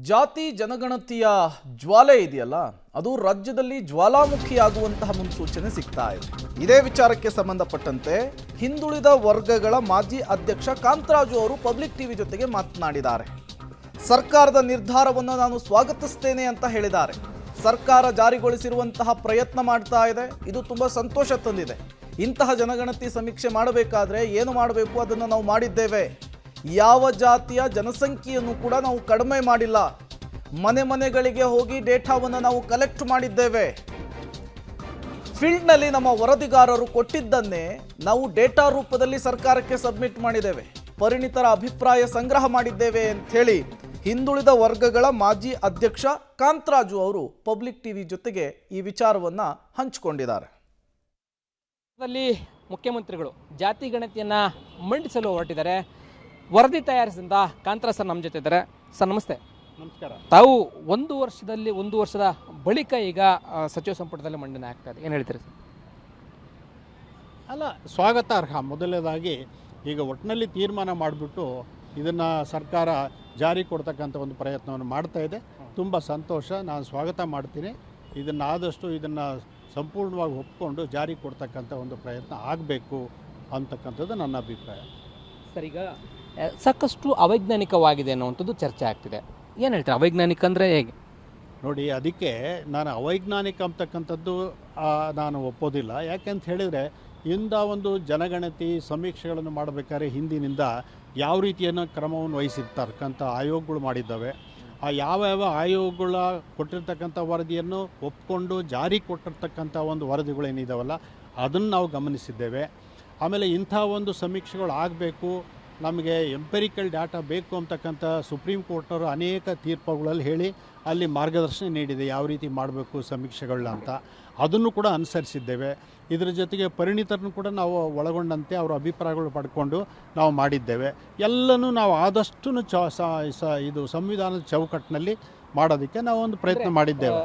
ಜಾತಿ ಜನಗಣತಿಯ ಜ್ವಾಲೆ ಇದೆಯಲ್ಲ ಅದು ರಾಜ್ಯದಲ್ಲಿ ಜ್ವಾಲಾಮುಖಿಯಾಗುವಂತಹ ಮುನ್ಸೂಚನೆ ಸಿಗ್ತಾ ಇದೆ. ಇದೇ ವಿಚಾರಕ್ಕೆ ಸಂಬಂಧಪಟ್ಟಂತೆ ಹಿಂದುಳಿದ ವರ್ಗಗಳ ಮಾಜಿ ಅಧ್ಯಕ್ಷ ಕಾಂತರಾಜು ಅವರು ಪಬ್ಲಿಕ್ ಟಿವಿ ಜೊತೆಗೆ ಮಾತನಾಡಿದ್ದಾರೆ. ಸರ್ಕಾರದ ನಿರ್ಧಾರವನ್ನು ನಾನು ಸ್ವಾಗತಿಸ್ತೇನೆ ಅಂತ ಹೇಳಿದ್ದಾರೆ. ಸರ್ಕಾರ ಜಾರಿಗೊಳಿಸಿರುವಂತಹ ಪ್ರಯತ್ನ ಮಾಡ್ತಾ ಇದೆ, ಇದು ತುಂಬಾ ಸಂತೋಷ ತಂದಿದೆ. ಇಂತಹ ಜನಗಣತಿ ಸಮೀಕ್ಷೆ ಮಾಡಬೇಕಾದ್ರೆ ಏನು ಮಾಡಬೇಕು ಅದನ್ನು ನಾವು ಮಾಡಿದ್ದೇವೆ. ಯಾವ ಜಾತಿಯ ಜನಸಂಖ್ಯೆಯನ್ನು ಕೂಡ ನಾವು ಕಡಿಮೆ ಮಾಡಿಲ್ಲ. ಮನೆ ಮನೆಗಳಿಗೆ ಹೋಗಿ ಡೇಟಾವನ್ನು ನಾವು ಕಲೆಕ್ಟ್ ಮಾಡಿದ್ದೇವೆ. ಫೀಲ್ಡ್ನಲ್ಲಿ ನಮ್ಮ ವರದಿಗಾರರು ಕೊಟ್ಟಿದ್ದನ್ನೇ ನಾವು ಡೇಟಾ ರೂಪದಲ್ಲಿ ಸರ್ಕಾರಕ್ಕೆ ಸಬ್ಮಿಟ್ ಮಾಡಿದ್ದೇವೆ. ಪರಿಣಿತರ ಅಭಿಪ್ರಾಯ ಸಂಗ್ರಹ ಮಾಡಿದ್ದೇವೆ ಅಂತ ಹೇಳಿ ಹಿಂದುಳಿದ ವರ್ಗಗಳ ಮಾಜಿ ಅಧ್ಯಕ್ಷ ಕಾಂತರಾಜು ಅವರು ಪಬ್ಲಿಕ್ ಟಿವಿ ಜೊತೆಗೆ ಈ ವಿಚಾರವನ್ನ ಹಂಚಿಕೊಂಡಿದ್ದಾರೆ. ಮುಖ್ಯಮಂತ್ರಿಗಳು ಜಾತಿ ಗಣತಿಯನ್ನು ಮಂಡಿಸಲು ಹೊರಟಿದ್ದಾರೆ. ವರದಿ ತಯಾರಿಸಿದ ಕಾಂತರಾಜ್ ಸರ್ ನಮ್ಮ ಜೊತೆ ಇದ್ದಾರೆ. ಸರ್ ನಮಸ್ತೆ. ನಮಸ್ಕಾರ. ತಾವು ಒಂದು ವರ್ಷದ ಬಳಿಕ ಈಗ ಸಚಿವ ಸಂಪುಟದಲ್ಲಿ ಮಂಡನೆ ಆಗ್ತಾ ಇದೆ, ಏನು ಹೇಳ್ತೀರಿ ಸರ್? ಅಲ್ಲ, ಸ್ವಾಗತಾರ್ಹ. ಮೊದಲನೇದಾಗಿ ಈಗ ಒಟ್ಟಿನಲ್ಲಿ ತೀರ್ಮಾನ ಮಾಡಿಬಿಟ್ಟು ಇದನ್ನು ಸರ್ಕಾರ ಜಾರಿ ಕೊಡ್ತಕ್ಕಂಥ ಒಂದು ಪ್ರಯತ್ನವನ್ನು ಮಾಡ್ತಾ ಇದೆ. ತುಂಬ ಸಂತೋಷ, ನಾನು ಸ್ವಾಗತ ಮಾಡ್ತೀನಿ. ಇದನ್ನು ಸಂಪೂರ್ಣವಾಗಿ ಒಪ್ಪಿಕೊಂಡು ಜಾರಿ ಕೊಡ್ತಕ್ಕಂಥ ಒಂದು ಪ್ರಯತ್ನ ಆಗಬೇಕು ಅಂತಕ್ಕಂಥದ್ದು ನನ್ನ ಅಭಿಪ್ರಾಯ. ಸರ್, ಈಗ ಸಾಕಷ್ಟು ಅವೈಜ್ಞಾನಿಕವಾಗಿದೆ ಅನ್ನುವಂಥದ್ದು ಚರ್ಚೆ ಆಗ್ತಿದೆ, ಏನು ಹೇಳ್ತಾರೆ? ಅವೈಜ್ಞಾನಿಕ ಅಂದರೆ ಹೇಗೆ? ನೋಡಿ, ಅದಕ್ಕೆ ನಾನು ಅವೈಜ್ಞಾನಿಕ ಅಂತಕ್ಕಂಥದ್ದು ನಾನು ಒಪ್ಪೋದಿಲ್ಲ. ಯಾಕೆಂತ ಹೇಳಿದರೆ ಇಂಥ ಒಂದು ಜನಗಣತಿ ಸಮೀಕ್ಷೆಗಳನ್ನು ಮಾಡಬೇಕಾದ್ರೆ ಹಿಂದಿನಿಂದ ಯಾವ ರೀತಿಯನ್ನು ಕ್ರಮವನ್ನು ವಹಿಸಿರ್ತಕ್ಕಂಥ ಆಯೋಗಗಳು ಮಾಡಿದ್ದಾವೆ. ಆ ಯಾವ ಆಯೋಗಗಳ ಕೊಟ್ಟಿರ್ತಕ್ಕಂಥ ವರದಿಯನ್ನು ಒಪ್ಕೊಂಡು ಜಾರಿ ಕೊಟ್ಟಿರ್ತಕ್ಕಂಥ ಒಂದು ವರದಿಗಳೇನಿದ್ದಾವಲ್ಲ ಅದನ್ನು ನಾವು ಗಮನಿಸಿದ್ದೇವೆ. ಆಮೇಲೆ ಇಂಥ ಒಂದು ಸಮೀಕ್ಷೆಗಳು ಆಗಬೇಕು, ನಮಗೆ ಎಂಪೆರಿಕಲ್ ಡಾಟಾ ಬೇಕು ಅಂತಕ್ಕಂಥ ಸುಪ್ರೀಂ ಕೋರ್ಟ್ನವರು ಅನೇಕ ತೀರ್ಪುಗಳಲ್ಲಿ ಹೇಳಿ ಅಲ್ಲಿ ಮಾರ್ಗದರ್ಶನ ನೀಡಿದೆ ಯಾವ ರೀತಿ ಮಾಡಬೇಕು ಸಮೀಕ್ಷೆಗಳನ್ನ ಅಂತ. ಅದನ್ನು ಕೂಡ ಅನುಸರಿಸಿದ್ದೇವೆ. ಇದರ ಜೊತೆಗೆ ಪರಿಣಿತರನ್ನು ಕೂಡ ನಾವು ಒಳಗೊಂಡಂತೆ ಅವರ ಅಭಿಪ್ರಾಯಗಳು ಪಡ್ಕೊಂಡು ನಾವು ಮಾಡಿದ್ದೇವೆ. ಎಲ್ಲನೂ ನಾವು ಆದಷ್ಟು ಇದು ಸಂವಿಧಾನದ ಚೌಕಟ್ಟಿನಲ್ಲಿ ಮಾಡೋದಕ್ಕೆ ನಾವು ಒಂದು ಪ್ರಯತ್ನ ಮಾಡಿದ್ದೇವೆ.